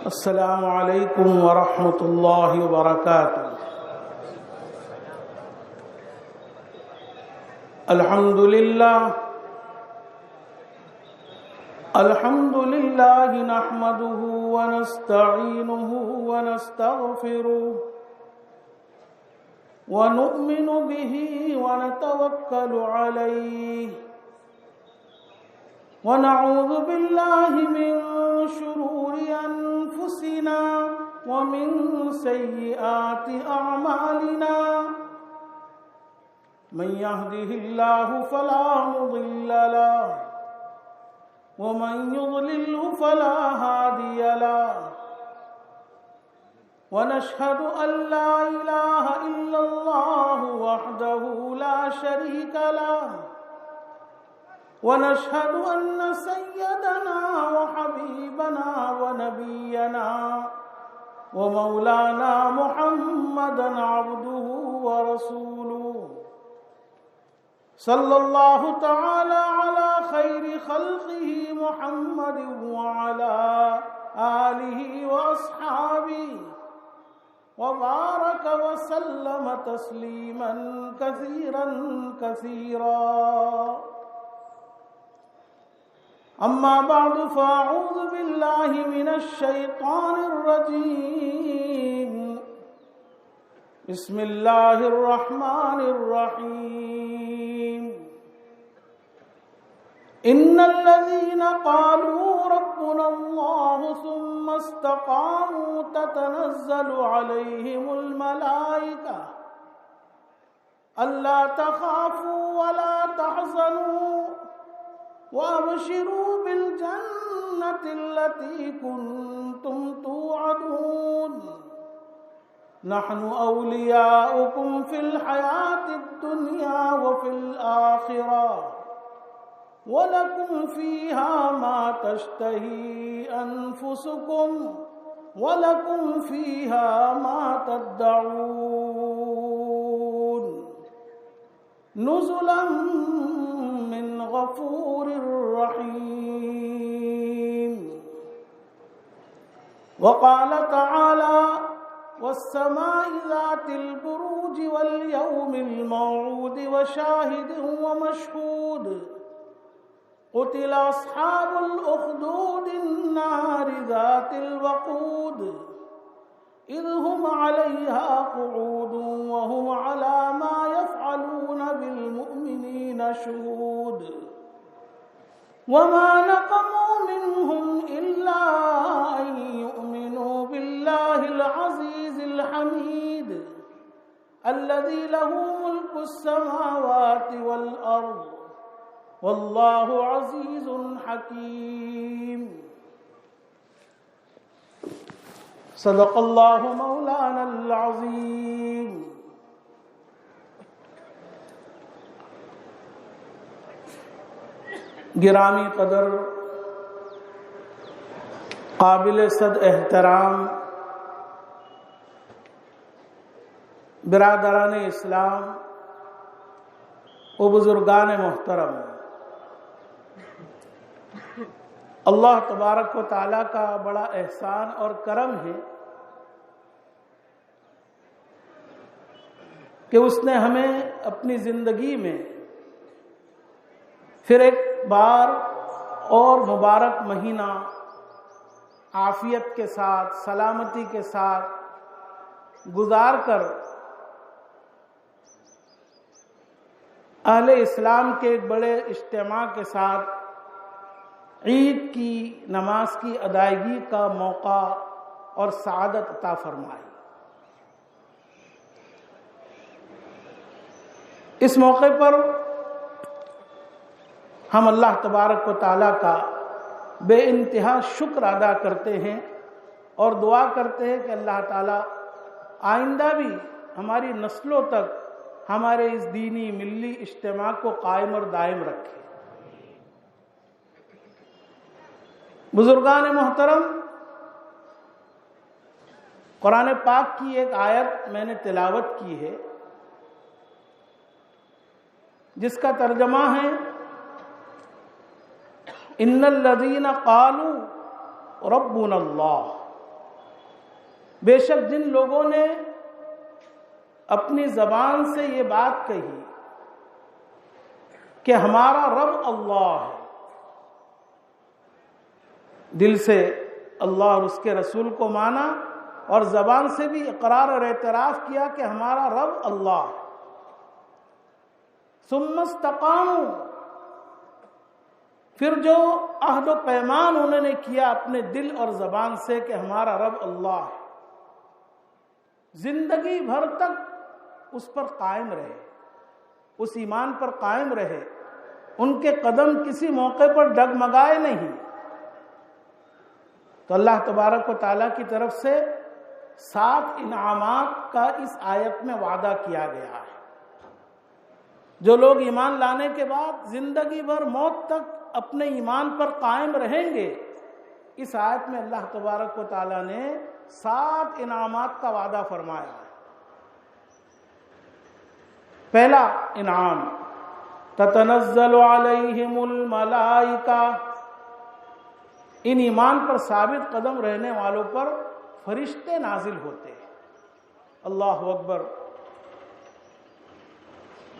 السلام علیکم ورحمۃ اللہ وبرکاتہ۔ الحمد للہ نحمده ونستعینه ونستغفره ونؤمن به ونتوکل علیہ ونعوذ باللہ من شرور انفسنا ومن سیئات اعمالنا من يهده الله فلا مضل له ومن يضلله فلا هادي له ونشهد أن لا إله إلا الله وحده لا شريك له ونشهد أن سيدنا وحبيبنا ونبينا ومولانا محمدا عبده ورسوله صلى الله تعالى على خير خلقه محمد وعلى آله وأصحابه وبارك وسلم تسليما كثيرا كثيرا أما بعد فأعوذ بالله من الشيطان الرجيم بسم الله الرحمن الرحيم إن الذين قالوا ربنا الله ثم استقاموا تتنزل عليهم الملائكة ألا تخافوا ولا تحزنوا وأبشروا بالجنة التي كنتم توعدون نحن أولياؤكم في الحياة الدنيا وفي الآخرة ولكم فيها ما تشتهي أنفسكم ولكم فيها ما تدعون نزلا من غفور رحيم وقال تعالى والسماء ذات البروج واليوم الموعود وشاهد ومشهود قتل أصحاب الأخدود النار ذات الوقود إذ هم عليها قعود وهم على ما يفعلون بالمؤمنين شهود وما نقموا منهم إلا أن يؤمنوا بالله العزيز الحميد الذي له ملك السماوات والأرض والله عزيز حكيم صدق الله مولانا العظيم۔ گرامی قدر قابل صد احترام برادران اسلام و بزرگان محترم، اللہ تبارک و تعالیٰ کا بڑا احسان اور کرم ہے کہ اس نے ہمیں اپنی زندگی میں پھر ایک بار اور مبارک مہینہ عافیت کے ساتھ سلامتی کے ساتھ گزار کر اہل اسلام کے ایک بڑے اجتماع کے ساتھ عید کی نماز کی ادائیگی کا موقع اور سعادت عطا فرمائی۔ اس موقع پر ہم اللہ تبارک و تعالیٰ کا بے انتہا شکر ادا کرتے ہیں اور دعا کرتے ہیں کہ اللہ تعالیٰ آئندہ بھی ہماری نسلوں تک ہمارے اس دینی ملی اجتماع کو قائم اور دائم رکھے۔ بزرگان محترم، قرآن پاک کی ایک آیت میں نے تلاوت کی ہے جس کا ترجمہ ہے ان الذین قالوا ربنا اللہ بے شک جن لوگوں نے اپنی زبان سے یہ بات کہی کہ ہمارا رب اللہ ہے، دل سے اللہ اور اس کے رسول کو مانا اور زبان سے بھی اقرار اور اعتراف کیا کہ ہمارا رب اللہ ہے، ثم استقاموا، پھر جو عہد و پیمان انہوں نے کیا اپنے دل اور زبان سے کہ ہمارا رب اللہ ہے، زندگی بھر تک اس پر قائم رہے، اس ایمان پر قائم رہے، ان کے قدم کسی موقع پر ڈگمگائے نہیں، تو اللہ تبارک و تعالیٰ کی طرف سے 7 انعامات کا اس آیت میں وعدہ کیا گیا ہے۔ جو لوگ ایمان لانے کے بعد زندگی بھر موت تک اپنے ایمان پر قائم رہیں گے، اس آیت میں اللہ تبارک و تعالیٰ نے 7 انعامات کا وعدہ فرمایا ہے۔ پہلا انعام، تتنزل علیہم الملائکہ، ان ایمان پر ثابت قدم رہنے والوں پر فرشتے نازل ہوتے ہیں۔ اللہ اکبر۔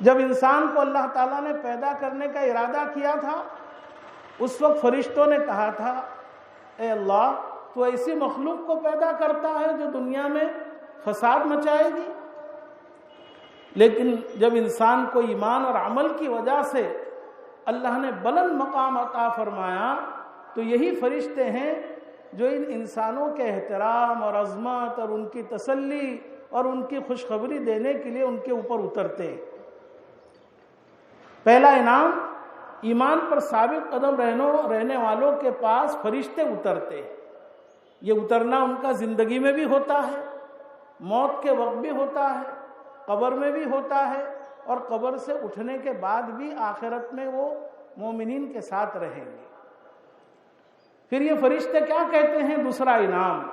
جب انسان کو اللہ تعالیٰ نے پیدا کرنے کا ارادہ کیا تھا، اس وقت فرشتوں نے کہا تھا اے اللہ تو ایسی مخلوق کو پیدا کرتا ہے جو دنیا میں فساد مچائے گی، لیکن جب انسان کو ایمان اور عمل کی وجہ سے اللہ نے بلند مقام عطا فرمایا، تو یہی فرشتے ہیں جو ان انسانوں کے احترام اور عظمت اور ان کی تسلی اور ان کی خوشخبری دینے کے لیے ان کے اوپر اترتے ہیں۔ پہلا انعام، ایمان پر ثابت قدم رہنے والوں کے پاس فرشتے اترتے ہیں۔ یہ اترنا ان کا زندگی میں بھی ہوتا ہے، موت کے وقت بھی ہوتا ہے، قبر میں بھی ہوتا ہے، اور قبر سے اٹھنے کے بعد بھی آخرت میں وہ مومنین کے ساتھ رہیں گے۔ پھر یہ فرشتے کیا کہتے ہیں؟ دوسرا انعام،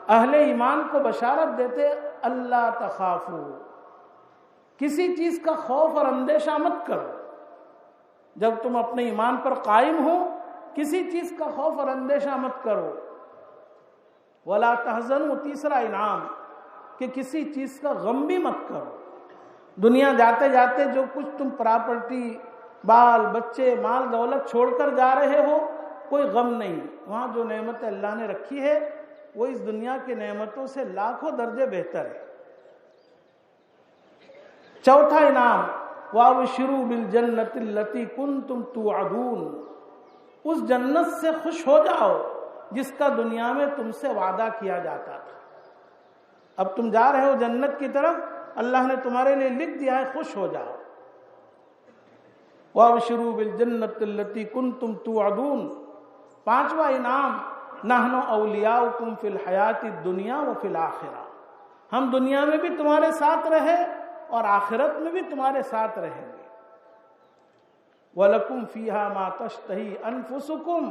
اہل ایمان کو بشارت دیتے اللہ تخافو، کسی چیز کا خوف اور اندیشہ مت کرو۔ جب تم اپنے ایمان پر قائم ہو، کسی چیز کا خوف اور اندیشہ مت کرو۔ ولا تحزنوا، تیسرا انعام کہ کسی چیز کا غم بھی مت کرو۔ دنیا جاتے جاتے جو کچھ تم پراپرٹی، بال بچے، مال دولت چھوڑ کر جا رہے ہو، کوئی غم نہیں۔ وہاں جو نعمت اللہ نے رکھی ہے وہ اس دنیا کی نعمتوں سے لاکھوں درجے بہتر ہے۔ چوتھا انعام، وَأَبْشِرُوا بِالْجَنَّةِ الَّتِي كُنْتُمْ تُوعَدُونَ، اس جنت سے خوش ہو جاؤ جس کا دنیا میں تم سے وعدہ کیا جاتا تھا۔ اب تم جا رہے ہو جنت کی طرف، اللہ نے تمہارے لیے لکھ دیا ہے، خوش ہو جاؤ۔ وَأَبْشِرُوا بِالْجَنَّةِ الَّتِي كُنْتُمْ تُوعَدُونَ۔ پانچواں انعام، نحن اولیاؤکم فی الحیات الدنیا وفی الآخرہ، ہم دنیا میں بھی تمہارے ساتھ رہے اور آخرت میں بھی تمہارے ساتھ رہیں گے۔ وَلَكُمْ فِيهَا مَا تَشْتَهِي أَنفُسُكُمْ،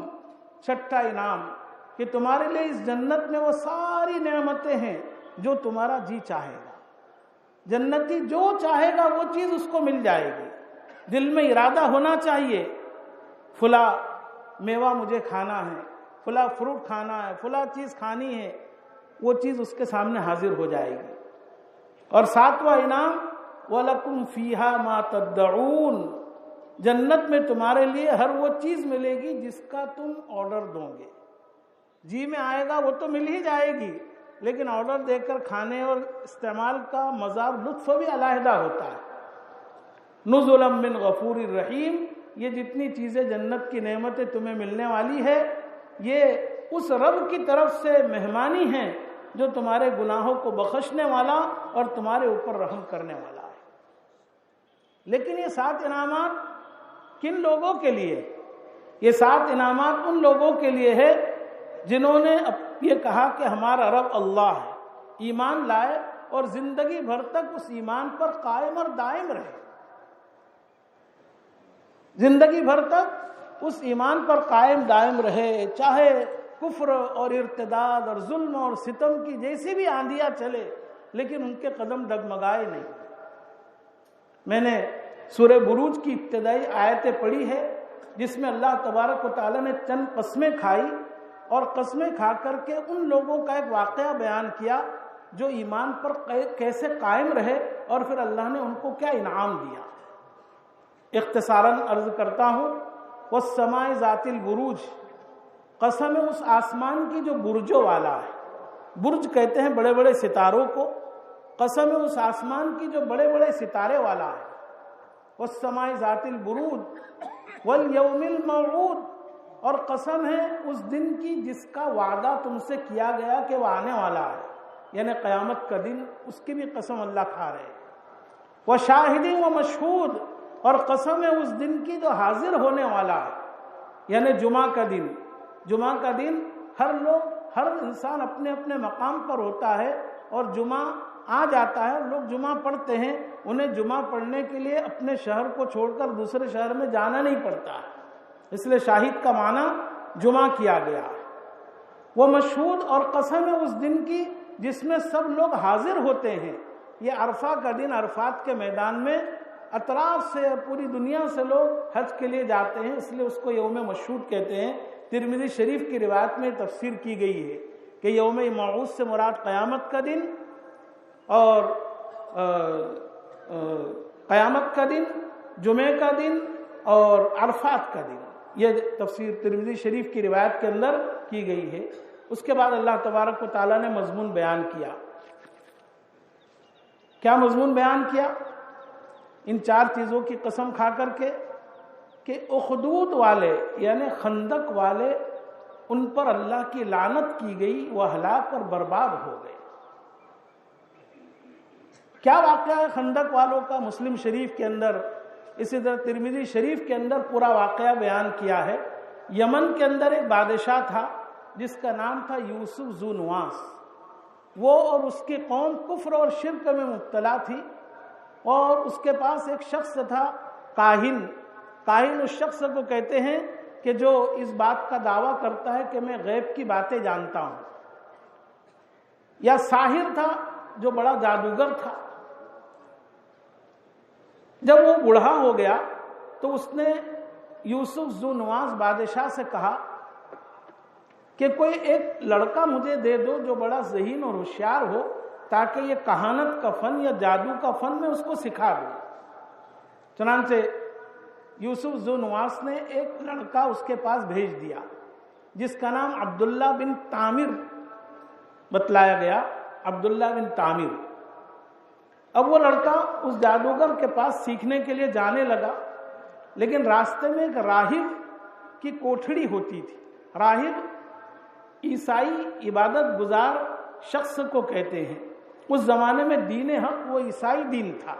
چھٹا انعام کہ تمہارے لیے اس جنت میں وہ ساری نعمتیں ہیں جو تمہارا جی چاہے گا۔ جنتی جو چاہے گا وہ چیز اس کو مل جائے گی۔ دل میں ارادہ ہونا چاہیے فلاں میوہ مجھے کھانا ہے، فلاں فروٹ کھنا ہے، فلاں چیز کھانی ہے، وہ چیز اس کے سامنے حاضر ہو جائے گی۔ اور ساتواں انعام، وَلَكُمْ فِيهَا مَا تَدَّعُونَ، جنت میں تمہارے لیے ہر وہ چیز ملے گی جس کا تم آرڈر دو گے۔ جی میں آئے گا وہ تو مل ہی جائے گی، لیکن آرڈر دے کر کھانے اور استعمال کا مزہ لطف بھی علیحدہ ہوتا ہے۔ نزلا من غفور الرحیم، یہ جتنی چیزیں جنت کی نعمتیں تمہیں ملنے والی ہے، یہ اس رب کی طرف سے مہمانی ہیں جو تمہارے گناہوں کو بخشنے والا اور تمہارے اوپر رحم کرنے والا ہے۔ لیکن یہ 7 انعامات کن لوگوں کے لیے؟ یہ 7 انعامات ان لوگوں کے لیے ہے جنہوں نے یہ کہا کہ ہمارا رب اللہ ہے، ایمان لائے اور زندگی بھر تک اس ایمان پر قائم اور دائم رہے۔ زندگی بھر تک اس ایمان پر قائم دائم رہے، چاہے کفر اور ارتداد اور ظلم اور ستم کی جیسی بھی آندیاں چلے، لیکن ان کے قدم ڈگمگائے نہیں۔ میں نے سورہ بروج کی ابتدائی آیتیں پڑھی ہے جس میں اللہ تبارک و تعالیٰ نے چند قسمیں کھائی اور قسمیں کھا کر کے ان لوگوں کا ایک واقعہ بیان کیا جو ایمان پر کیسے قائم رہے اور پھر اللہ نے ان کو کیا انعام دیا۔ اختصاراً عرض کرتا ہوں، والسماء ذات البروج، قسم ہے اس آسمان کی جو برجوں والا ہے۔ برج کہتے ہیں بڑے بڑے ستاروں کو، قسم ہے اس آسمان کی جو بڑے بڑے ستارے والا ہے۔ والسماء ذات البروج والیوم الموعود، اور قسم ہے اس دن کی جس کا وعدہ تم سے کیا گیا کہ وہ آنے والا ہے، یعنی قیامت کا دن، اس کی بھی قسم اللہ کھا رہے ہیں۔ وشاہد ومشہود، اور قسم ہے اس دن کی جو حاضر ہونے والا ہے، یعنی جمعہ کا دن۔ جمعہ کا دن ہر انسان اپنے اپنے مقام پر ہوتا ہے، اور جمعہ آ جاتا ہے، لوگ جمعہ پڑھتے ہیں، انہیں جمعہ پڑھنے کے لیے اپنے شہر کو چھوڑ کر دوسرے شہر میں جانا نہیں پڑتا ہے، اس لیے شاہد کا معنی جمعہ کیا گیا ہے۔ وہ مشہود، اور قسم ہے اس دن کی جس میں سب لوگ حاضر ہوتے ہیں۔ یہ عرفہ کا دن، عرفات کے میدان میں اطراف سے پوری دنیا سے لوگ حج کے لیے جاتے ہیں، اس لیے اس کو یوم مشہود کہتے ہیں۔ ترمذی شریف کی روایت میں تفسیر کی گئی ہے کہ یوم موعود سے مراد قیامت کا دن، اور قیامت کا دن، جمعے کا دن اور عرفات کا دن، یہ تفسیر ترمذی شریف کی روایت کے اندر کی گئی ہے۔ اس کے بعد اللہ تبارک و تعالیٰ نے مضمون بیان کیا۔ کیا مضمون بیان کیا؟ ان چار چیزوں کی قسم کھا کر کے کہ اخدود والے یعنی خندق والے، ان پر اللہ کی لعنت کی گئی، وہ ہلاک اور برباد ہو گئے۔ کیا واقعہ ہے خندق والوں کا؟ مسلم شریف کے اندر، اسی طرح ترمذی شریف کے اندر پورا واقعہ بیان کیا ہے۔ یمن کے اندر ایک بادشاہ تھا جس کا نام تھا یوسف ذو نواس۔ وہ اور اس کی قوم کفر اور شرک میں مبتلا تھی، اور اس کے پاس ایک شخص تھا کاہن۔ کاہن اس شخص کو کہتے ہیں کہ جو اس بات کا دعویٰ کرتا ہے کہ میں غیب کی باتیں جانتا ہوں، یا ساحر تھا جو بڑا جادوگر تھا۔ جب وہ بوڑھا ہو گیا تو اس نے یوسف ذو نواس بادشاہ سے کہا کہ کوئی ایک لڑکا مجھے دے دو جو بڑا ذہین اور ہوشیار ہو، تاکہ یہ کہانت کا فن یا جادو کا فن میں اس کو سکھا دوں۔ چنانچہ یوسف ذو نواس نے ایک لڑکا اس کے پاس بھیج دیا جس کا نام عبداللہ بن تعمیر بتلایا گیا، عبداللہ بن تعمیر۔ اب وہ لڑکا اس جادوگر کے پاس سیکھنے کے لیے جانے لگا، لیکن راستے میں ایک راہب کی کوٹھڑی ہوتی تھی۔ راہب عیسائی عبادت گزار شخص کو کہتے ہیں۔ اس زمانے میں دین حق وہ عیسائی دین تھا۔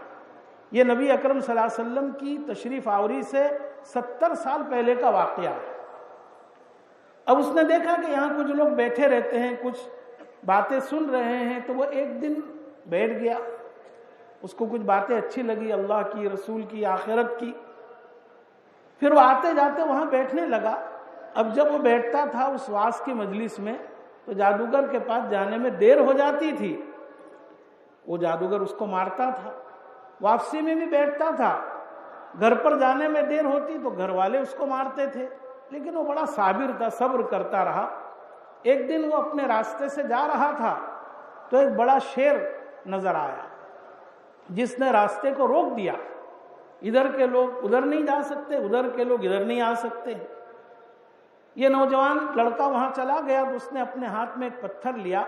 یہ نبی اکرم صلی اللہ علیہ وسلم کی تشریف آوری سے 70 سال پہلے کا واقعہ ہے۔ اب اس نے دیکھا کہ یہاں کچھ لوگ بیٹھے رہتے ہیں، کچھ باتیں سن رہے ہیں، تو وہ ایک دن بیٹھ گیا۔ اس کو کچھ باتیں اچھی لگی، اللہ کی، رسول کی، آخرت کی۔ پھر وہ آتے جاتے وہاں بیٹھنے لگا۔ اب جب وہ بیٹھتا تھا اس واعظ کی مجلس میں تو جادوگر کے پاس جانے میں دیر ہو جاتی تھی، وہ جادوگر اس کو مارتا تھا۔ واپسی میں بھی بیٹھتا تھا، گھر پر جانے میں دیر ہوتی تو گھر والے اس کو مارتے تھے، لیکن وہ بڑا صابر تھا، صبر کرتا رہا۔ ایک دن وہ اپنے راستے سے جا رہا تھا تو ایک بڑا شیر نظر آیا جس نے راستے کو روک دیا۔ ادھر کے لوگ ادھر نہیں جا سکتے، ادھر کے لوگ ادھر نہیں آ سکتے۔ یہ نوجوان لڑکا وہاں چلا گیا تو اس نے اپنے ہاتھ میں ایک پتھر لیا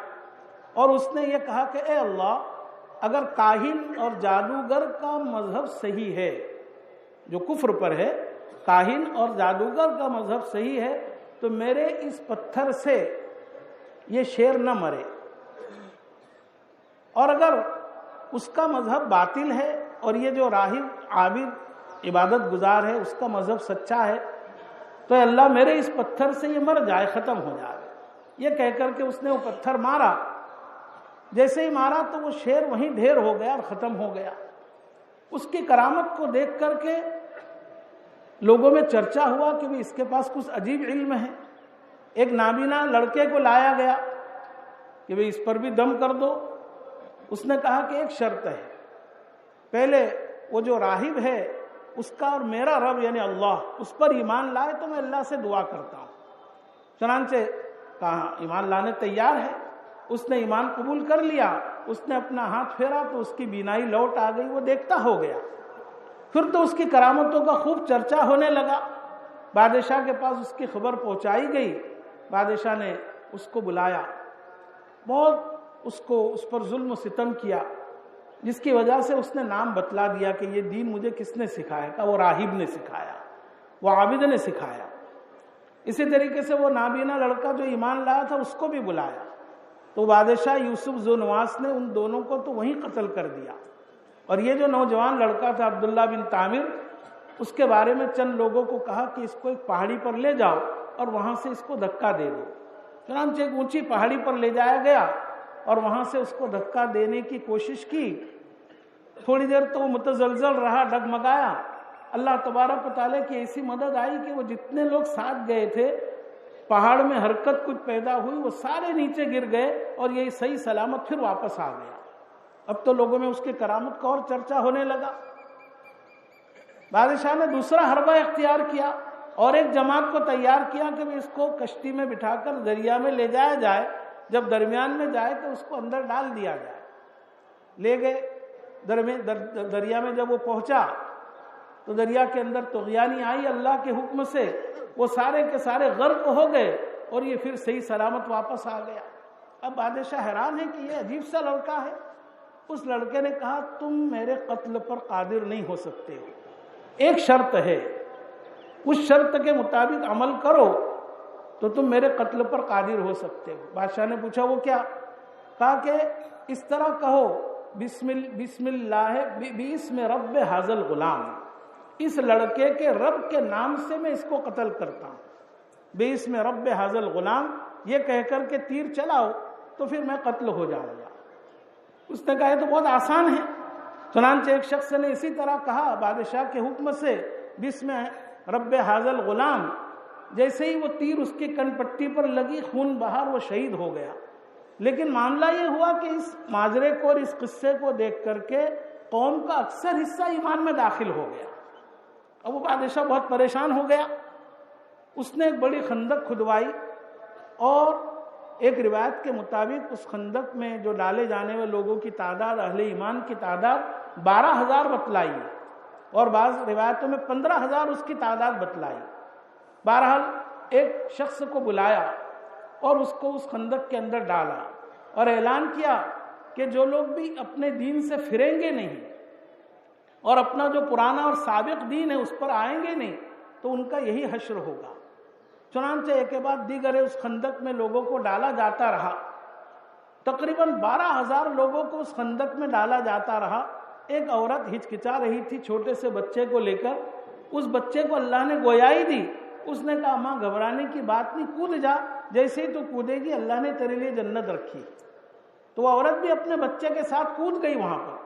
اور اس نے یہ کہا کہ اے اللہ، اگر کاہن اور جادوگر کا مذہب صحیح ہے، جو کفر پر ہے، کاہن اور جادوگر کا مذہب صحیح ہے، تو میرے اس پتھر سے یہ شیر نہ مرے، اور اگر اس کا مذہب باطل ہے اور یہ جو راہب عابد عبادت گزار ہے اس کا مذہب سچا ہے، تو اے اللہ میرے اس پتھر سے یہ مر جائے، ختم ہو جائے۔ یہ کہہ کر کے اس نے وہ پتھر مارا۔ جیسے ہی مارا تو وہ شیر وہیں ڈھیر ہو گیا اور ختم ہو گیا۔ اس کی کرامت کو دیکھ کر کے لوگوں میں چرچا ہوا کہ اس کے پاس کچھ عجیب علم ہے۔ ایک نابینا لڑکے کو لایا گیا کہ اس پر بھی دم کر دو۔ اس نے کہا کہ ایک شرط ہے، پہلے وہ جو راہب ہے اس کا اور میرا رب یعنی اللہ، اس پر ایمان لائے تو میں اللہ سے دعا کرتا ہوں۔ چنانچہ کہا ایمان لانے تیار ہے. اس نے ایمان قبول کر لیا. اس نے اپنا ہاتھ پھیرا تو اس کی بینائی لوٹ آ گئی, وہ دیکھتا ہو گیا. پھر تو اس کی کرامتوں کا خوب چرچا ہونے لگا. بادشاہ کے پاس اس کی خبر پہنچائی گئی. بادشاہ نے اس کو بلایا, بہت اس پر ظلم و ستم کیا, جس کی وجہ سے اس نے نام بتلا دیا کہ یہ دین مجھے کس نے سکھایا. کہا وہ راہب نے سکھایا, وہ عابد نے سکھایا. اسی طریقے سے وہ نابینا لڑکا جو ایمان لایا تھا اس کو بھی بلایا. تو بادشاہ یوسف ذوالنواس نے ان دونوں کو تو وہیں قتل کر دیا. اور یہ جو نوجوان لڑکا تھا عبداللہ بن طامر, اس کے بارے میں چند لوگوں کو کہا کہ اس کو ایک پہاڑی پر لے جاؤ اور وہاں سے اس کو دھکا دے دو. چنانچہ ایک اونچی پہاڑی پر لے جایا گیا اور وہاں سے اس کو دھکا دینے کی کوشش کی. تھوڑی دیر تو وہ متزلزل رہا, ڈگمگایا. اللہ تبارک و تعالیٰ کی ایسی مدد آئی کہ وہ جتنے لوگ ساتھ گئے تھے, پہاڑ میں حرکت کچھ پیدا ہوئی, وہ سارے نیچے گر گئے اور یہ صحیح سلامت پھر واپس آ گیا. اب تو لوگوں میں اس کی کرامت کا اور چرچا ہونے لگا. بادشاہ نے دوسرا حربہ اختیار کیا اور ایک جماعت کو تیار کیا کہ اس کو کشتی میں بٹھا کر دریا میں لے جایا جائے. جب درمیان میں جائے تو اس کو اندر ڈال دیا جائے. لے گئے دریا میں. جب وہ پہنچا تو دریا کے اندر طغیانی آئی اللہ کے حکم سے, وہ سارے کے سارے غرق ہو گئے اور یہ پھر صحیح سلامت واپس آ گیا. اب بادشاہ حیران ہے کہ یہ عجیب سا لڑکا ہے. اس لڑکے نے کہا تم میرے قتل پر قادر نہیں ہو سکتے ہو, ایک شرط ہے, اس شرط کے مطابق عمل کرو تو تم میرے قتل پر قادر ہو سکتے ہو. بادشاہ نے پوچھا وہ کیا؟ کہا کہ اس طرح کہو بسم اللہ بسم رب حاضل غلام, اس لڑکے کے رب کے نام سے میں اس کو قتل کرتا ہوں. بسم رب حاضل غلام یہ کہہ کر کے تیر چلاؤ تو پھر میں قتل ہو جاؤں گا. اس نے کہا یہ تو بہت آسان ہے. چنانچہ ایک شخص نے اسی طرح کہا بادشاہ کے حکم سے بسم رب حاضل غلام. جیسے ہی وہ تیر اس کی کن پٹی پر لگی, خون بہار, وہ شہید ہو گیا. لیکن معاملہ یہ ہوا کہ اس ماجرے کو اور اس قصے کو دیکھ کر کے قوم کا اکثر حصہ ایمان میں داخل ہو گیا. اب وہ بادشاہ بہت پریشان ہو گیا. اس نے ایک بڑی خندق کھدوائی اور ایک روایت کے مطابق اس خندق میں جو ڈالے جانے والے لوگوں کی تعداد, اہل ایمان کی تعداد 12,000 بتلائی اور بعض روایتوں میں 15,000 اس کی تعداد بتلائی. بہرحال ایک شخص کو بلایا اور اس کو اس خندق کے اندر ڈالا اور اعلان کیا کہ جو لوگ بھی اپنے دین سے پھریں گے نہیں اور اپنا جو پرانا اور سابق دین ہے اس پر آئیں گے نہیں تو ان کا یہی حشر ہوگا. چنانچہ ایک کے بعد دیگر اس خندق میں لوگوں کو ڈالا جاتا رہا. تقریباً 12,000 لوگوں کو اس خندق میں ڈالا جاتا رہا. ایک عورت ہچکچا رہی تھی چھوٹے سے بچے کو لے کر. اس بچے کو اللہ نے گویائی دی. اس نے کہا ماں گھبرانے کی بات نہیں, کود جا, جیسے ہی تو کودے گی اللہ نے تیرے لیے جنت رکھی. تو وہ عورت بھی اپنے بچے کے ساتھ کود گئی وہاں پر.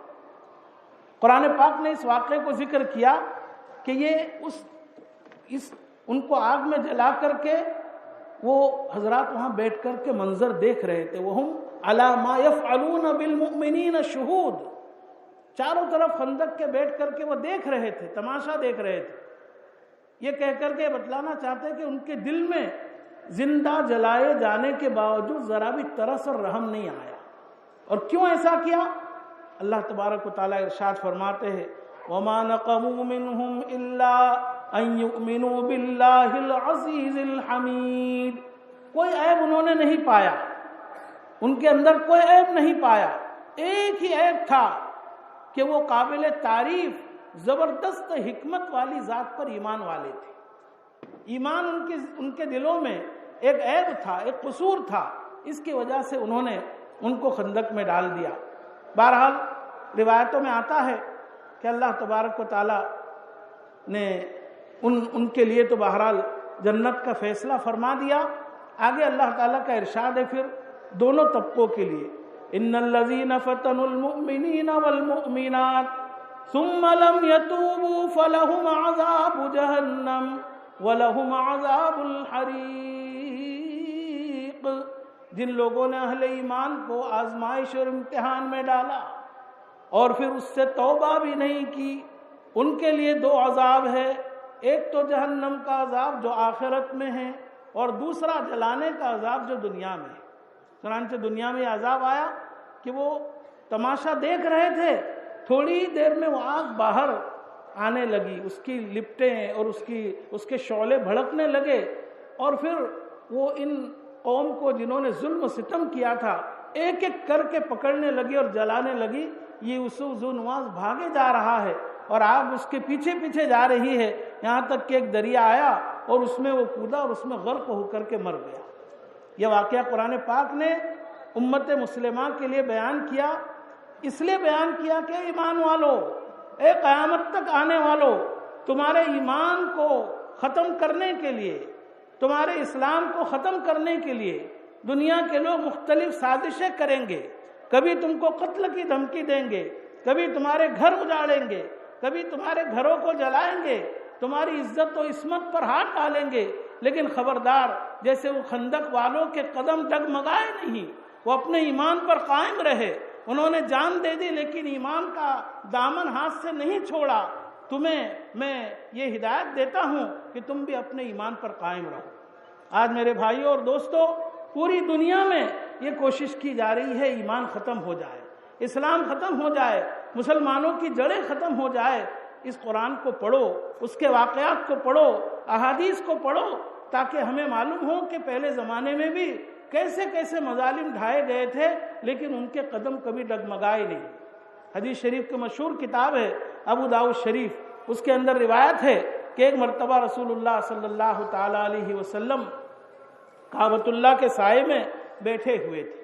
قرآن پاک نے اس واقعے کو ذکر کیا کہ یہ ان کو آگ میں جلا کر کے وہ حضرات وہاں بیٹھ کر کے منظر دیکھ رہے تھے. وہم علی ما یفعلون بالمؤمنین شہود. چاروں طرف خندق کے بیٹھ کر کے وہ دیکھ رہے تھے, تماشا دیکھ رہے تھے. یہ کہہ کر کے بتلانا چاہتے کہ ان کے دل میں زندہ جلائے جانے کے باوجود ذرا بھی ترس اور رحم نہیں آیا. اور کیوں ایسا کیا؟ اللہ تبارک و تعالیٰ ارشاد فرماتے ہیں وَمَا نَقَمُوا مِنْهُمْ إِلَّا أَن يُؤْمِنُوا بِاللَّهِ الْعَزِيزِ الْحَمِيدِ. کوئی عیب انہوں نے نہیں پایا, ان کے اندر کوئی عیب نہیں پایا. ایک ہی عیب تھا کہ وہ قابل تعریف زبردست حکمت والی ذات پر ایمان والے تھے. ایمان ان کے دلوں میں ایک عیب تھا, ایک قصور تھا, اس کی وجہ سے انہوں نے ان کو خندق میں ڈال دیا. بہرحال روایتوں میں آتا ہے کہ اللہ تبارک و تعالیٰ نے ان کے لیے تو بہرحال جنت کا فیصلہ فرما دیا. آگے اللہ تعالیٰ کا ارشاد ہے پھر دونوں طبقوں کے لیے ان الذین فتنوا المؤمنین والمؤمنات ثم لم يتوبوا فلهم عذاب جہنم ولهم عذاب الحریق. جن لوگوں نے اہل ایمان کو آزمائش اور امتحان میں ڈالا اور پھر اس سے توبہ بھی نہیں کی, ان کے لیے 2 عذاب ہے. ایک تو جہنم کا عذاب جو آخرت میں ہے, اور دوسرا جلانے کا عذاب جو دنیا میں ہے۔ چنانچہ دنیا میں یہ عذاب آیا کہ وہ تماشا دیکھ رہے تھے، تھوڑی دیر میں وہ آگ باہر آنے لگی، اس کی لپٹیں اور اس کے شعلے بھڑکنے لگے، اور پھر وہ ان قوم کو جنہوں نے ظلم و ستم کیا تھا ایک ایک کر کے پکڑنے لگی اور جلانے لگی۔ یہ یوسف ذو نواز بھاگے جا رہا ہے اور آگ اس کے پیچھے پیچھے جا رہی ہے، یہاں تک کہ ایک دریا آیا اور اس میں وہ کودا اور اس میں غرق ہو کر کے مر گیا۔ یہ واقعہ قرآن پاک نے امت مسلمہ کے لیے بیان کیا، اس لیے بیان کیا کہ ایمان والو، اے قیامت تک آنے والو، تمہارے ایمان کو ختم کرنے کے لیے، تمہارے اسلام کو ختم کرنے کے لیے دنیا کے لوگ مختلف سازشیں کریں گے، کبھی تم کو قتل کی دھمکی دیں گے، کبھی تمہارے گھر اجاڑیں گے، کبھی تمہارے گھروں کو جلائیں گے، تمہاری عزت و عصمت پر ہاتھ ڈالیں گے، لیکن خبردار، جیسے وہ خندق والوں کے قدم ڈگمگائے نہیں، وہ اپنے ایمان پر قائم رہے، انہوں نے جان دے دی لیکن ایمان کا دامن ہاتھ سے نہیں چھوڑا۔ تمہیں میں یہ ہدایت دیتا ہوں کہ تم بھی اپنے ایمان پر قائم رہو۔ آج میرے بھائیوں اور دوستوں، پوری دنیا میں یہ کوشش کی جا رہی ہے ایمان ختم ہو جائے، اسلام ختم ہو جائے، مسلمانوں کی جڑیں ختم ہو جائے۔ اس قرآن کو پڑھو، اس کے واقعات کو پڑھو، احادیث کو پڑھو، تاکہ ہمیں معلوم ہو کہ پہلے زمانے میں بھی کیسے کیسے مظالم ڈھائے گئے تھے لیکن ان کے قدم کبھی ڈگمگائے نہیں۔ حدیث شریف کی مشہور کتاب ہے ابو داؤد شریف، اس کے اندر روایت ہے کہ ایک مرتبہ رسول اللہ صلی اللہ تعالی علیہ وسلم کعبۃ اللہ کے سائے میں بیٹھے ہوئے تھے،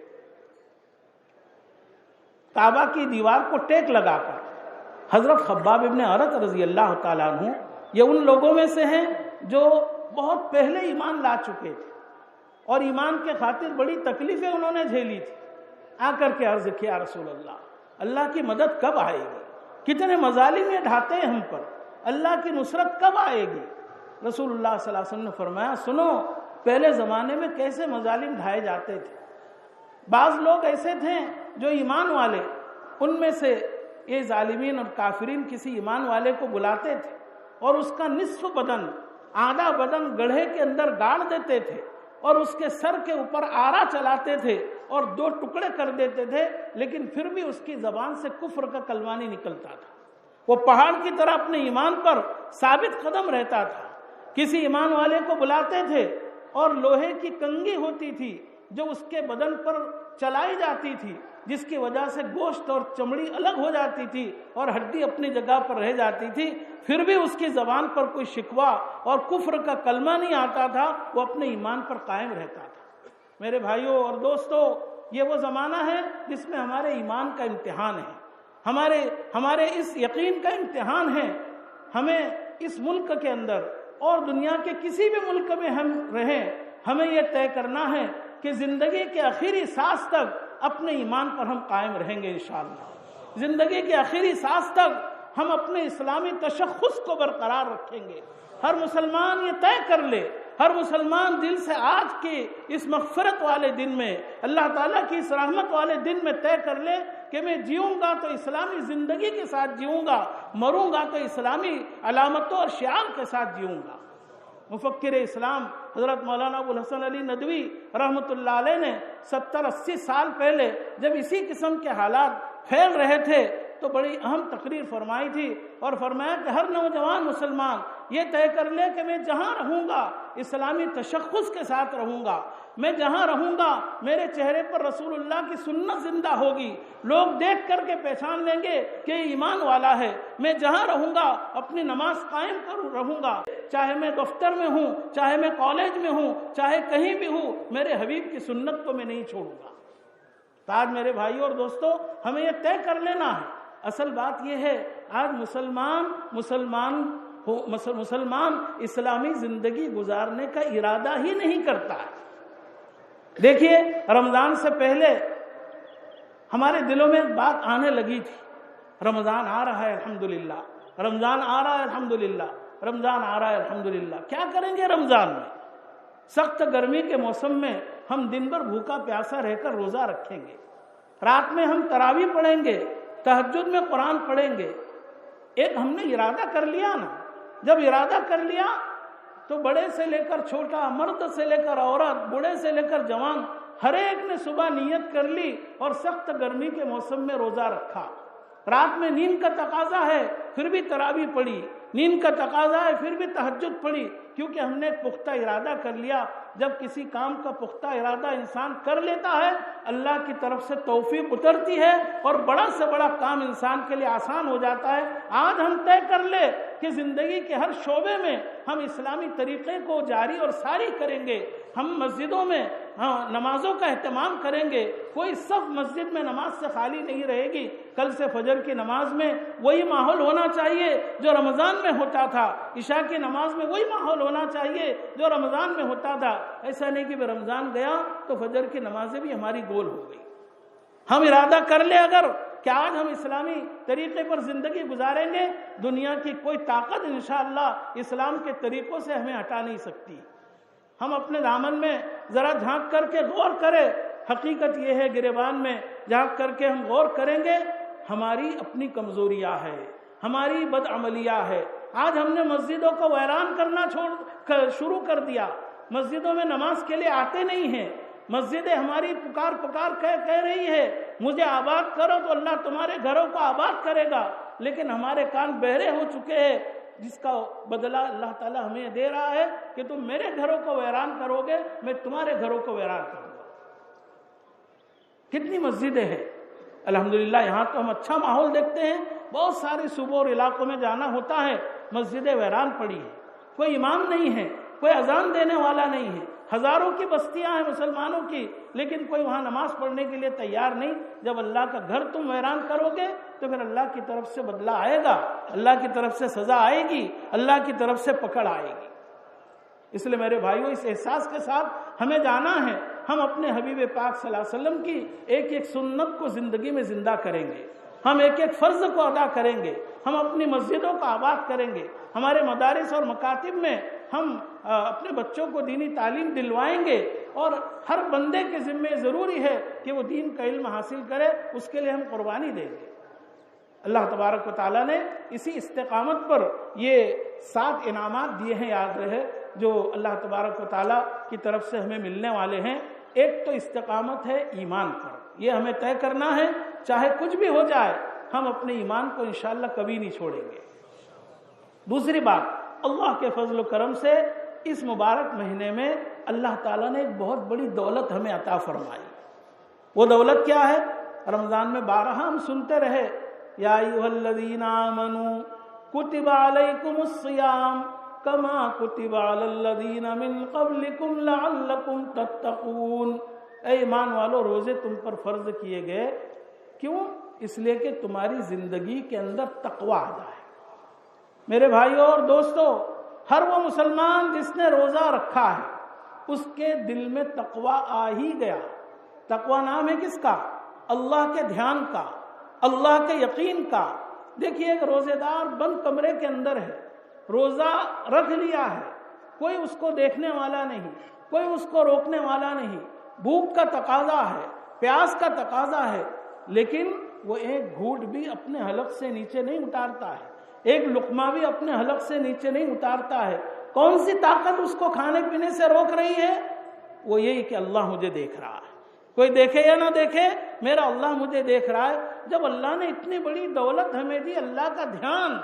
کعبہ کی دیوار کو ٹیک لگا کر۔ حضرت خباب ابن ارت رضی اللہ تعالیٰ عنہ یہ ان لوگوں میں سے ہیں جو بہت پہلے ایمان لا چکے تھے اور ایمان کے خاطر بڑی تکلیفیں انہوں نے جھیلی تھی۔ آ کر کے عرض کیا، رسول اللہ کی مدد کب آئے گی؟ کتنے مظالم یہ ڈھاتے ہیں ہم پر، اللہ کی نصرت کب آئے گی؟ رسول اللہ صلی اللہ علیہ وسلم نے فرمایا، سنو، پہلے زمانے میں کیسے مظالم ڈھائے جاتے تھے۔ بعض لوگ ایسے تھے جو ایمان والے، ان میں سے یہ ظالمین اور کافرین کسی ایمان والے کو بلاتے تھے اور اس کا نصف بدن، آدھا بدن گڑھے کے اندر گاڑ دیتے تھے اور اس کے سر کے اوپر آرا چلاتے تھے اور 2 ٹکڑے کر دیتے تھے، لیکن پھر بھی اس کی زبان سے کفر کا کلمہ نہیں نکلتا تھا۔ وہ پہاڑ کی طرح اپنے ایمان پر ثابت قدم رہتا تھا۔ کسی ایمان والے کو بلاتے تھے اور لوہے کی کنگھی ہوتی تھی جو اس کے بدن پر چلائی جاتی تھی، جس کی وجہ سے گوشت اور چمڑی الگ ہو جاتی تھی اور ہڈی اپنی جگہ پر رہ جاتی تھی، پھر بھی اس کی زبان پر کوئی شکوہ اور کفر کا کلمہ نہیں آتا تھا، وہ اپنے ایمان پر قائم رہتا تھا۔ میرے بھائیوں اور دوستوں، یہ وہ زمانہ ہے جس میں ہمارے ایمان کا امتحان ہے، ہمارے اس یقین کا امتحان ہے۔ ہمیں اس ملک کے اندر اور دنیا کے کسی بھی ملک میں ہم رہیں، ہمیں یہ طے کرنا ہے کہ زندگی کے آخری سانس تک اپنے ایمان پر ہم قائم رہیں گے انشاءاللہ۔ زندگی کے آخری سانس تک ہم اپنے اسلامی تشخص کو برقرار رکھیں گے۔ ہر مسلمان یہ طے کر لے، ہر مسلمان دل سے آج کے اس مغفرت والے دن میں، اللہ تعالیٰ کی اس رحمت والے دن میں طے کر لے کہ میں جیوں گا تو اسلامی زندگی کے ساتھ جیوں گا، مروں گا تو اسلامی علامتوں اور شعار کے ساتھ جیوں گا۔ مفکر اسلام حضرت مولانا ابو الحسن علی ندوی رحمۃ اللہ علیہ نے 70-80 سال پہلے جب اسی قسم کے حالات پھیل رہے تھے تو بڑی اہم تقریر فرمائی تھی اور فرمایا کہ ہر نوجوان مسلمان یہ طے کر لے کہ میں جہاں رہوں گا اسلامی تشخص کے ساتھ رہوں گا، میں جہاں رہوں گا میرے چہرے پر رسول اللہ کی سنت زندہ ہوگی، لوگ دیکھ کر کے پہچان لیں گے کہ ایمان والا ہے۔ میں جہاں رہوں گا اپنی نماز قائم رہوں گا، چاہے میں دفتر میں ہوں، چاہے میں کالج میں ہوں، چاہے کہیں بھی ہوں، میرے حبیب کی سنت کو میں نہیں چھوڑوں گا۔ تو آج میرے بھائیوں اور دوستوں، ہمیں یہ طے کر لینا ہے۔ اصل بات یہ ہے، آج مسلمان اسلامی زندگی گزارنے کا ارادہ ہی نہیں کرتا ہے۔ دیکھیے، رمضان سے پہلے ہمارے دلوں میں ایک بات آنے لگی تھی، رمضان آ رہا ہے الحمدللہ، رمضان آ رہا ہے الحمدللہ، رمضان آ رہا ہے الحمدللہ۔ کیا کریں گے رمضان میں؟ سخت گرمی کے موسم میں ہم دن بھر بھوکا پیاسا رہ کر روزہ رکھیں گے، رات میں ہم تراویح پڑھیں گے، تہجد میں قرآن پڑھیں گے۔ ایک ہم نے ارادہ کر لیا نا، جب ارادہ کر لیا تو بڑے سے لے کر چھوٹا، مرد سے لے کر عورت، بوڑھے سے لے کر جوان، ہر ایک نے صبح نیت کر لی اور سخت گرمی کے موسم میں روزہ رکھا۔ رات میں نیند کا تقاضا ہے پھر بھی تراویح پڑھی، نیند کا تقاضا ہے پھر بھی تہجد پڑھی، کیونکہ ہم نے پختہ ارادہ کر لیا۔ جب کسی کام کا پختہ ارادہ انسان کر لیتا ہے، اللہ کی طرف سے توفیق اترتی ہے اور بڑا سے بڑا کام انسان کے لیے آسان ہو جاتا ہے۔ آج ہم طے کر لے کہ زندگی کے ہر شعبے میں ہم اسلامی طریقے کو جاری اور ساری کریں گے، ہم مسجدوں میں نمازوں کا اہتمام کریں گے، کوئی صف مسجد میں نماز سے خالی نہیں رہے گی۔ کل سے فجر کی نماز میں وہی ماحول ہونا چاہیے جو رمضان میں ہوتا تھا، عشاء کی نماز میں وہی ماحول ہونا چاہیے جو رمضان میں ہوتا تھا۔ ایسا نہیں کہ رمضان گیا تو فجر کی نمازیں بھی ہماری گول ہو گئی۔ ہم ارادہ کر لیں اگر کہ آج ہم اسلامی طریقے پر زندگی گزاریں گے، دنیا کی کوئی طاقت انشاءاللہ اسلام کے طریقوں سے ہمیں ہٹا نہیں سکتی۔ ہم اپنے دامن میں ذرا جھانک کر کے غور کریں۔ حقیقت یہ ہے گریبان میں جھانک کر کے ہم غور کریں گے، ہماری اپنی کمزوریاں ہے، ہماری بدعملیاں ہے۔ آج ہم نے مسجدوں کو ویران کرنا شروع کر دیا، مسجدوں میں نماز کے لیے آتے نہیں ہیں۔ مسجدیں ہماری پکار پکار کہہ رہی ہے مجھے آباد کرو تو اللہ تمہارے گھروں کو آباد کرے گا، لیکن ہمارے کان بہرے ہو چکے ہیں، جس کا بدلہ اللہ تعالیٰ ہمیں دے رہا ہے کہ تم میرے گھروں کو ویران کرو گے، میں تمہارے گھروں کو ویران کروں گا۔ کتنی مسجدیں ہیں الحمدللہ، یہاں تو ہم اچھا ماحول دیکھتے ہیں، بہت سارے صوبوں اور علاقوں میں جانا ہوتا ہے، مسجدیں ویران پڑی ہیں، کوئی امام نہیں ہے، کوئی اذان دینے والا نہیں ہے، ہزاروں کی بستیاں ہیں مسلمانوں کی، لیکن کوئی وہاں نماز پڑھنے کے لیے تیار نہیں۔ جب اللہ کا گھر تم ویران کرو گے تو پھر اللہ کی طرف سے بدلہ آئے گا، اللہ کی طرف سے سزا آئے گی، اللہ کی طرف سے پکڑ آئے گی۔ اس لیے میرے بھائیوں، اس احساس کے ساتھ ہمیں جانا ہے، ہم اپنے حبیب پاک صلی اللہ علیہ وسلم کی ایک ایک سنت کو زندگی میں زندہ کریں گے، ہم ایک ایک فرض کو ادا کریں گے، ہم اپنی مسجدوں کو آباد کریں گے، ہمارے مدارس اور مکاتب میں ہم اپنے بچوں کو دینی تعلیم دلوائیں گے، اور ہر بندے کے ذمہ ضروری ہے کہ وہ دین کا علم حاصل کرے، اس کے لیے ہم قربانی دیں گے۔ اللہ تبارک و تعالیٰ نے اسی استقامت پر یہ 7 انعامات دیے ہیں، یاد رہے، جو اللہ تبارک و تعالیٰ کی طرف سے ہمیں ملنے والے ہیں۔ ایک تو استقامت ہے ایمان پر، یہ ہمیں طے کرنا ہے چاہے کچھ بھی ہو جائے ہم اپنے ایمان کو انشاءاللہ کبھی نہیں چھوڑیں گے۔ دوسری بات، اللہ کے فضل و کرم سے اس مبارک مہینے میں اللہ تعالیٰ نے ایک بہت بڑی دولت ہمیں عطا فرمائی۔ وہ دولت کیا ہے؟ رمضان میں بارہا ہم سنتے رہے، یا ایھا الذین آمنوا کتب علیکم الصیام کما کتب علی الذین من قبلکم لعلکم تتقون۔ اے ایمان والو، روزے تم پر فرض کیے گئے، کیوں؟ اس لیے کہ تمہاری زندگی کے اندر تقوی آ جائے۔ میرے بھائیوں اور دوستو، ہر وہ مسلمان جس نے روزہ رکھا ہے اس کے دل میں تقوی آ ہی گیا۔ تقوی نام ہے کس کا؟ اللہ کے دھیان کا، اللہ کے یقین کا۔ دیکھیے، ایک روزے دار بند کمرے کے اندر ہے، روزہ رکھ لیا ہے، کوئی اس کو دیکھنے والا نہیں، کوئی اس کو روکنے والا نہیں، بھوک کا تقاضا ہے، پیاس کا تقاضا ہے، لیکن وہ ایک گھونٹ بھی اپنے حلق سے نیچے نہیں اتارتا ہے، ایک لقمہ بھی اپنے حلق سے نیچے نہیں اتارتا ہے۔ کون سی طاقت اس کو کھانے پینے سے روک رہی ہے؟ وہ یہی کہ اللہ مجھے دیکھ رہا ہے، کوئی دیکھے یا نہ دیکھے، میرا اللہ مجھے دیکھ رہا ہے۔ جب اللہ نے اتنی بڑی دولت ہمیں دی، اللہ کا دھیان،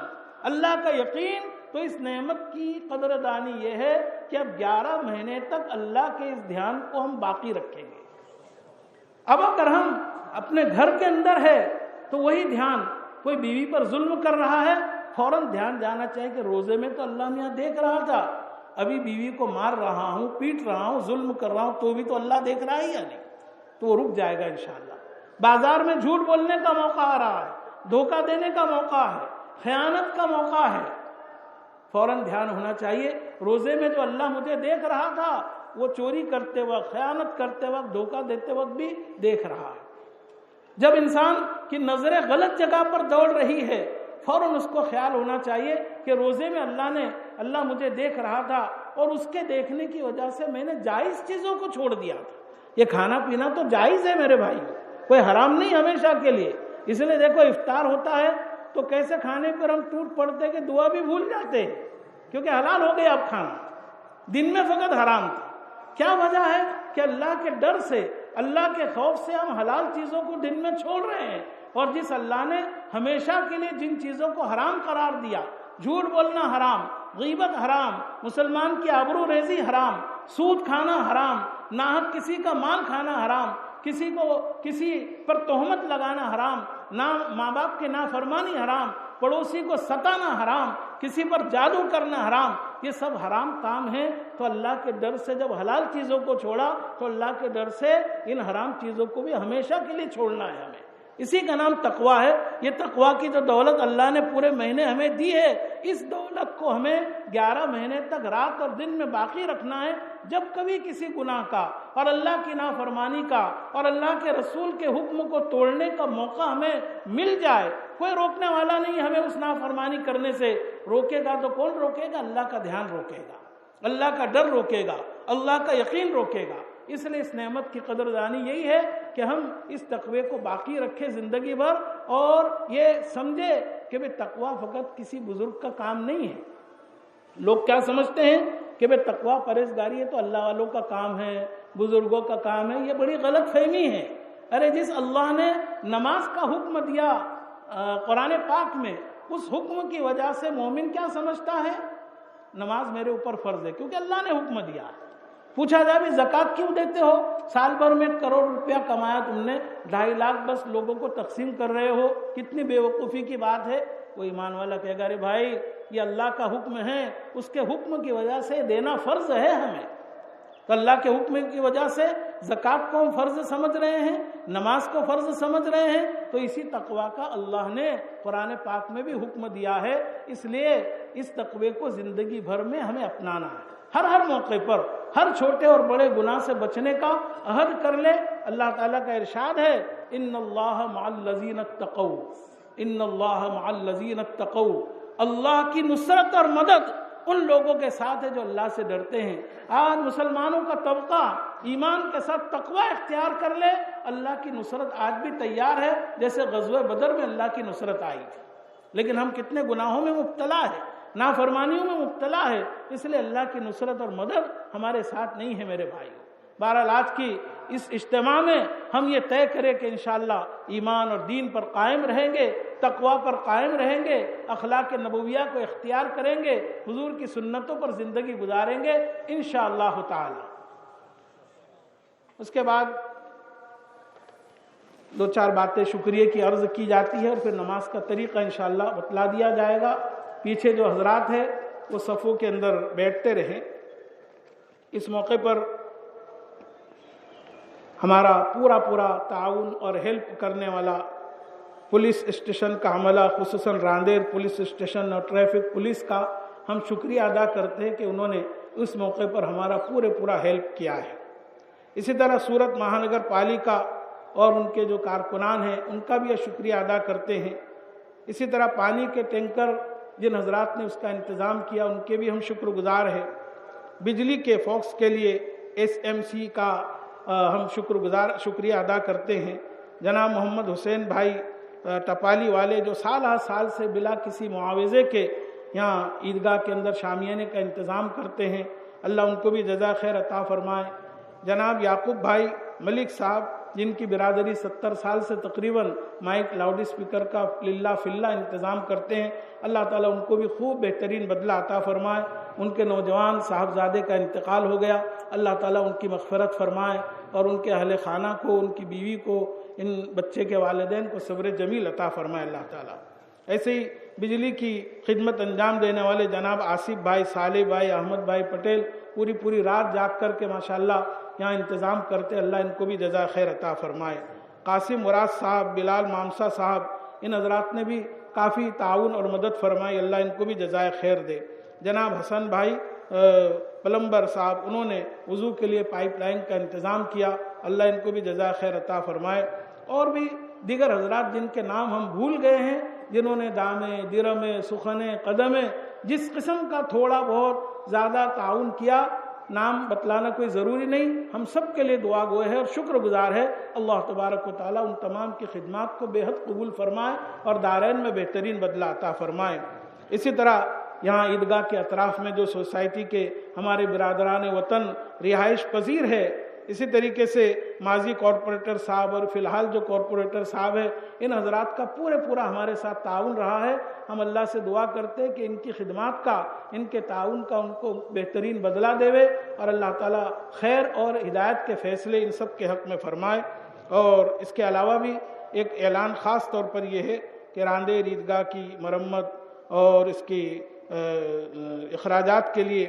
اللہ کا یقین، تو اس نعمت کی قدردانی یہ ہے کہ اب 11 مہینے تک اللہ کے اس دھیان کو ہم باقی رکھیں گے۔ اب اگر ہم اپنے گھر کے اندر ہے تو وہی دھیان، کوئی بیوی پر ظلم کر رہا ہے، فوراً دھیان جانا چاہیے کہ روزے میں تو اللہ میاں دیکھ رہا تھا، ابھی بیوی کو مار رہا ہوں، پیٹ رہا ہوں، ظلم کر رہا ہوں، تو بھی تو اللہ دیکھ رہا ہے یا نہیں؟ تو وہ رک جائے گا انشاءاللہ۔ بازار میں جھوٹ بولنے کا موقع آ رہا ہے، دھوکہ دینے کا موقع ہے، خیانت کا موقع ہے، فوراً دھیان ہونا چاہیے روزے میں جو اللہ مجھے دیکھ رہا تھا وہ چوری کرتے وقت، خیانت کرتے وقت، دھوکہ دیتے وقت بھی دیکھ رہا ہے۔ جب انسان کی نظریں غلط جگہ پر دوڑ رہی ہے، فوراً اس کو خیال ہونا چاہیے کہ روزے میں اللہ مجھے دیکھ رہا تھا، اور اس کے دیکھنے کی وجہ سے میں نے جائز چیزوں کو چھوڑ دیا تھا۔ یہ کھانا پینا تو جائز ہے میرے بھائی، کوئی حرام نہیں ہمیشہ کے لیے۔ اس لیے دیکھو، افطار ہوتا ہے تو کیسے کھانے پر ہم ٹوٹ پڑتے کہ دعا بھی بھول جاتے ہیں، کیونکہ حلال ہو گیا اب کھانا۔ دن میں فقط حرام تھا۔ کیا وجہ ہے؟ کہ اللہ کے ڈر سے، اللہ کے خوف سے ہم حلال چیزوں کو دن میں چھوڑ رہے ہیں۔ اور جس اللہ نے ہمیشہ کے لیے جن چیزوں کو حرام قرار دیا، جھوٹ بولنا حرام، غیبت حرام، مسلمان کی آبرو ریزی حرام، سود کھانا حرام، ناحق کسی کا مال کھانا حرام، کسی پر تہمت لگانا حرام، ماں باپ کی نافرمانی حرام، پڑوسی کو ستانا حرام، کسی پر جادو کرنا حرام، یہ سب حرام کام ہیں۔ تو اللہ کے ڈر سے جب حلال چیزوں کو چھوڑا تو اللہ کے ڈر سے ان حرام چیزوں کو بھی ہمیشہ کے لیے چھوڑنا ہے ہمیں۔ اسی کا نام تقویٰ ہے۔ یہ تقویٰ کی جو دولت اللہ نے پورے مہینے ہمیں دی ہے، اس دولت کو ہمیں 11 مہینے تک رات اور دن میں باقی رکھنا ہے۔ جب کبھی کسی گناہ کا اور اللہ کی نافرمانی کا اور اللہ کے رسول کے حکم کو توڑنے کا موقع ہمیں مل جائے، کوئی روکنے والا نہیں ہمیں اس نافرمانی کرنے سے۔ روکے گا تو کون روکے گا؟ اللہ کا دھیان روکے گا، اللہ کا ڈر روکے گا، اللہ کا یقین روکے گا۔ اس لیے اس نعمت کی قدردانی یہی ہے کہ ہم اس تقوی کو باقی رکھیں زندگی بھر، اور یہ سمجھے کہ تقوی فقط کسی بزرگ کا کام نہیں ہے۔ لوگ کیا سمجھتے ہیں کہ تقوی پرہیزگاری ہے تو اللہ والوں کا کام ہے، بزرگوں کا کام ہے۔ یہ بڑی غلط فہمی ہے۔ ارے جس اللہ نے نماز کا حکم دیا قرآن پاک میں، اس حکم کی وجہ سے مومن کیا سمجھتا ہے؟ نماز میرے اوپر فرض ہے کیونکہ اللہ نے حکم دیا۔ پوچھا جائے بھی زکوٰۃ کیوں دیتے ہو؟ سال بھر میں 1 کروڑ روپیہ کمایا تم نے، 2.5 لاکھ بس لوگوں کو تقسیم کر رہے ہو، کتنی بے وقوفی کی بات ہے۔ وہ ایمان والا کہے گا ارے بھائی یہ اللہ کا حکم ہے، اس کے حکم کی وجہ سے دینا فرض ہے ہمیں۔ تو اللہ کے حکم کی وجہ سے زکوٰۃ کو ہم فرض سمجھ رہے ہیں، نماز کو فرض سمجھ رہے ہیں، تو اسی تقوی کا اللہ نے قرآن پاک میں بھی حکم دیا ہے۔ اس لیے اس تقوی کو زندگی بھر میں ہمیں اپنانا ہے۔ ہر موقع پر ہر چھوٹے اور بڑے گناہ سے بچنے کا عہد کر لے۔ اللہ تعالیٰ کا ارشاد ہے ان اللہ مع الذین اتقوا، ان اللہ مع الذین اتقوا، اللہ کی نصرت اور مدد ان لوگوں کے ساتھ ہے جو اللہ سے ڈرتے ہیں۔ آج مسلمانوں کا طبقہ ایمان کے ساتھ تقوی اختیار کر لے، اللہ کی نصرت آج بھی تیار ہے، جیسے غزوہ بدر میں اللہ کی نصرت آئی تھی۔ لیکن ہم کتنے گناہوں میں مبتلا ہے، نافرمانیوں میں مبتلا ہے، اس لیے اللہ کی نصرت اور مدد ہمارے ساتھ نہیں ہے میرے بھائیو۔ بہرحال آج کی اس اجتماع میں ہم یہ طے کریں کہ انشاءاللہ ایمان اور دین پر قائم رہیں گے، تقوی پر قائم رہیں گے، اخلاق نبویہ کو اختیار کریں گے، حضور کی سنتوں پر زندگی گزاریں گے انشاءاللہ تعالی۔ اس کے بعد 2-4 باتیں شکریہ کی عرض کی جاتی ہے اور پھر نماز کا طریقہ انشاءاللہ بتلا دیا جائے گا۔ پیچھے جو حضرات ہیں وہ صفوں کے اندر بیٹھتے رہیں۔ اس موقع پر ہمارا پورا تعاون اور ہیلپ کرنے والا پولیس اسٹیشن کا عملہ، خصوصاً راندیر پولیس اسٹیشن اور ٹریفک پولیس کا ہم شکریہ ادا کرتے ہیں کہ انہوں نے اس موقع پر ہمارا پورا ہیلپ کیا ہے۔ اسی طرح سورت مہانگر پالیکا اور ان کے جو کارکنان ہیں ان کا بھی یہ شکریہ ادا کرتے ہیں۔ اسی طرح پانی کے ٹینکر جن حضرات نے اس کا انتظام کیا ان کے بھی ہم شکر گزار ہیں۔ بجلی کے فوکس کے لیے SMC کا ہم شکریہ ادا کرتے ہیں۔ جناب محمد حسین بھائی ٹپالی والے جو سال ہر سال سے بلا کسی معاوضے کے یہاں عیدگاہ کے اندر شامیانے کا انتظام کرتے ہیں، اللہ ان کو بھی جزا خیر عطا فرمائے۔ جناب یعقوب بھائی ملک صاحب جن کی برادری 70 سال سے تقریباً مائک لاؤڈ اسپیکر کا للہ فی اللہ انتظام کرتے ہیں، اللہ تعالیٰ ان کو بھی خوب بہترین بدلہ عطا فرمائے۔ ان کے نوجوان صاحبزادے کا انتقال ہو گیا، اللہ تعالیٰ ان کی مغفرت فرمائے اور ان کے اہل خانہ کو، ان کی بیوی کو، ان بچے کے والدین کو صبر جمیل عطا فرمائے اللہ تعالیٰ۔ ایسے ہی بجلی کی خدمت انجام دینے والے جناب آصف بھائی، صالح بھائی، احمد بھائی پٹیل پوری رات جاگ کر کے ماشاءاللہ یہاں انتظام کرتے، اللہ ان کو بھی جزا خیر عطا فرمائے۔ قاسم مراد صاحب، بلال مامسا صاحب، ان حضرات نے بھی کافی تعاون اور مدد فرمائی، اللہ ان کو بھی جزائے خیر دے۔ جناب حسن بھائی پلمبر صاحب، انہوں نے وضو کے لیے پائپ لائن کا انتظام کیا، اللہ ان کو بھی جزائے خیر عطا فرمائے۔ اور بھی دیگر حضرات جن کے نام ہم بھول گئے ہیں، جنہوں نے دامے، درمے، سخنے، قدمے، جس قسم کا تھوڑا بہت زیادہ تعاون کیا، نام بتلانا کوئی ضروری نہیں، ہم سب کے لیے دعا گوئے ہیں اور شکر گزار ہے۔ اللہ تبارک و تعالیٰ ان تمام کی خدمات کو بے حد قبول فرمائے اور دارین میں بہترین بدلہ عطا فرمائے۔ اسی طرح یہاں عیدگاہ کے اطراف میں جو سوسائٹی کے ہمارے برادران وطن رہائش پذیر ہے، اسی طریقے سے ماضی کارپوریٹر صاحب اور فی الحال جو کارپوریٹر صاحب ہے، ان حضرات کا پورا ہمارے ساتھ تعاون رہا ہے۔ ہم اللہ سے دعا کرتے ہیں کہ ان کی خدمات کا، ان کے تعاون کا ان کو بہترین بدلہ دے، اور اللہ تعالیٰ خیر اور ہدایت کے فیصلے ان سب کے حق میں فرمائے۔ اور اس کے علاوہ بھی ایک اعلان خاص طور پر یہ ہے کہ راندیر عیدگاہ کی مرمت اور اس کی اخراجات کے لیے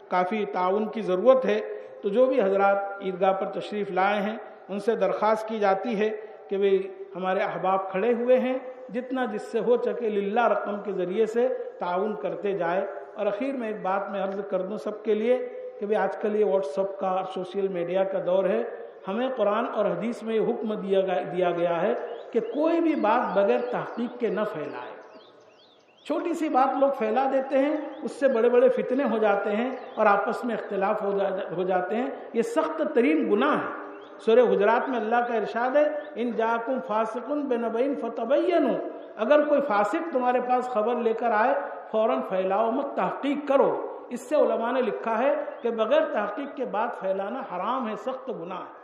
کافی تعاون کی ضرورت ہے، تو جو بھی حضرات عیدگاہ پر تشریف لائے ہیں ان سے درخواست کی جاتی ہے کہ بھئی ہمارے احباب کھڑے ہوئے ہیں، جتنا جس سے ہو سکے للہ رقم کے ذریعے سے تعاون کرتے جائے۔ اور اخیر میں ایک بات میں عرض کر دوں سب کے لیے کہ بھئی آج کل یہ واٹس ایپ کا اور سوشل میڈیا کا دور ہے، ہمیں قرآن اور حدیث میں یہ حکم دیا گیا ہے کہ کوئی بھی بات بغیر تحقیق کے نہ پھیلائے۔ چھوٹی سی بات لوگ پھیلا دیتے ہیں، اس سے بڑے فتنے ہو جاتے ہیں اور آپس میں اختلاف ہو جاتے ہیں۔ یہ سخت ترین گناہ ہے۔ سورہ حجرات میں اللہ کا ارشاد ہے، ان جاکم فاسق بنبأ فتبینوا، اگر کوئی فاسق تمہارے پاس خبر لے کر آئے فوراً پھیلاؤ مت، تحقیق کرو۔ اس سے علماء نے لکھا ہے کہ بغیر تحقیق کے بات پھیلانا حرام ہے، سخت گناہ ہے۔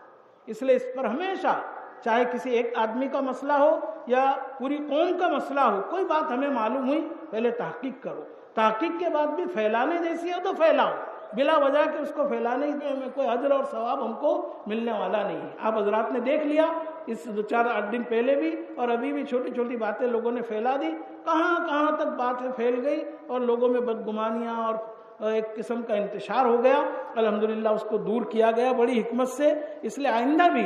اس لیے اس پر ہمیشہ، چاہے کسی ایک آدمی کا مسئلہ ہو یا پوری قوم کا مسئلہ ہو، کوئی بات ہمیں معلوم ہوئی پہلے تحقیق کرو، تحقیق کے بعد بھی پھیلانے جیسی ہے تو پھیلاؤ، بلا وجہ کہ اس کو پھیلانے میں کوئی اجر اور ثواب ہم کو ملنے والا نہیں ہے۔ آپ حضرات نے دیکھ لیا اس 4-8 دن پہلے بھی اور ابھی بھی چھوٹی باتیں لوگوں نے پھیلا دی، کہاں تک باتیں پھیل گئی اور لوگوں میں بدگمانیاں اور ایک قسم کا انتشار ہو گیا۔ الحمدللہ اس کو دور کیا گیا بڑی حکمت سے۔ اس لیے آئندہ بھی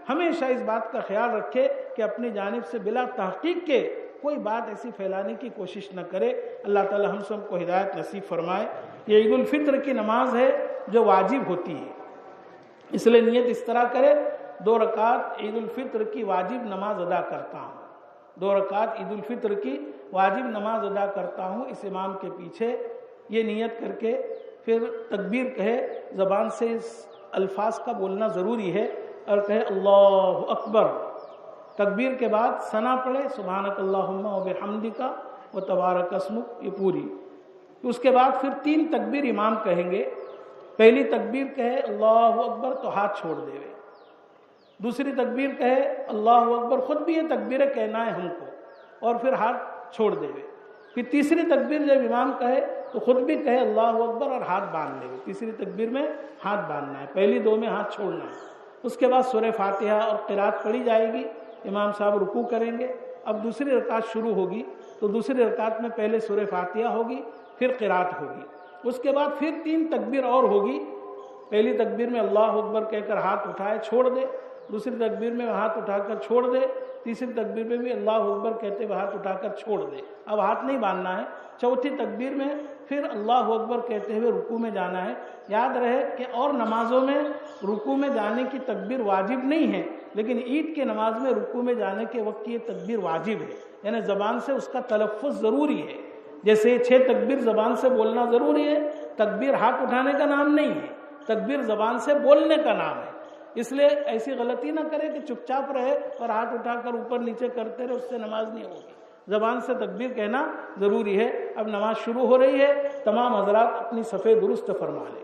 ہمیشہ اس بات کا خیال رکھے کہ اپنی جانب سے بلا تحقیق کے کوئی بات ایسی پھیلانے کی کوشش نہ کرے۔ اللہ تعالی ہم سب کو ہدایت نصیب فرمائے۔ یہ عید الفطر کی نماز ہے جو واجب ہوتی ہے، اس لیے نیت اس طرح کرے 2 رکعت عید الفطر کی واجب نماز ادا کرتا ہوں، 2 رکعت عید الفطر کی واجب نماز ادا کرتا ہوں اس امام کے پیچھے۔ یہ نیت کر کے پھر تکبیر کہے، زبان سے اس الفاظ کا بولنا ضروری ہے، اور کہے اللہ اکبر۔ تکبیر کے بعد ثنا پڑھے، سبحانک اللہم و بحمدک و تبارک اسمک، یہ پوری۔ اس کے بعد پھر 3 تکبیر امام کہیں گے۔ پہلی تکبیر کہے اللہ اکبر تو ہاتھ چھوڑ دے، دوسری تکبیر کہے اللہ اکبر، خود بھی یہ تکبیر کہنا ہے ہم کو، اور پھر ہاتھ چھوڑ دے۔ پھر تیسری تکبیر جب امام کہے تو خود بھی کہے اللہ اکبر اور ہاتھ باندھ لے۔ تیسری تکبیر میں ہاتھ باندھنا ہے، پہلی 2 میں ہاتھ چھوڑنا ہے۔ اس کے بعد سورہ فاتحہ اور قرات پڑھی جائے گی، امام صاحب رکوع کریں گے۔ اب دوسری رکعت شروع ہوگی تو دوسری رکعت میں پہلے سورہ فاتحہ ہوگی، پھر قرات ہوگی۔ اس کے بعد پھر 3 تکبیر اور ہوگی۔ پہلی تکبیر میں اللہ اکبر کہہ کر ہاتھ اٹھائے چھوڑ دے، دوسری تکبیر میں ہاتھ اٹھا کر چھوڑ دے، تیسری تکبیر میں بھی اللہ اکبر کہتے ہوئے ہاتھ اٹھا کر چھوڑ دے، اب ہاتھ نہیں باندھنا ہے۔ چوتھی تکبیر میں پھر اللہ اکبر کہتے ہوئے رکوع میں جانا ہے۔ یاد رہے کہ اور نمازوں میں رکوع میں جانے کی تکبیر واجب نہیں ہے، لیکن عید کے نماز میں رکوع میں جانے کے وقت کی یہ تکبیر واجب ہے، یعنی زبان سے اس کا تلفظ ضروری ہے۔ جیسے یہ 6 تکبیر زبان سے بولنا ضروری ہے، تکبیر ہاتھ اٹھانے کا نام نہیں ہے، تکبیر زبان سے بولنے کا نام ہے۔ اس لیے ایسی غلطی نہ کرے کہ چپ چاپ رہے اور ہاتھ اٹھا کر اوپر نیچے کرتے رہے، اس سے نماز نہیں ہوگی۔ زبان سے تکبیر کہنا ضروری ہے۔ اب نماز شروع ہو رہی ہے، تمام حضرات اپنی صفیں درست فرما لیں۔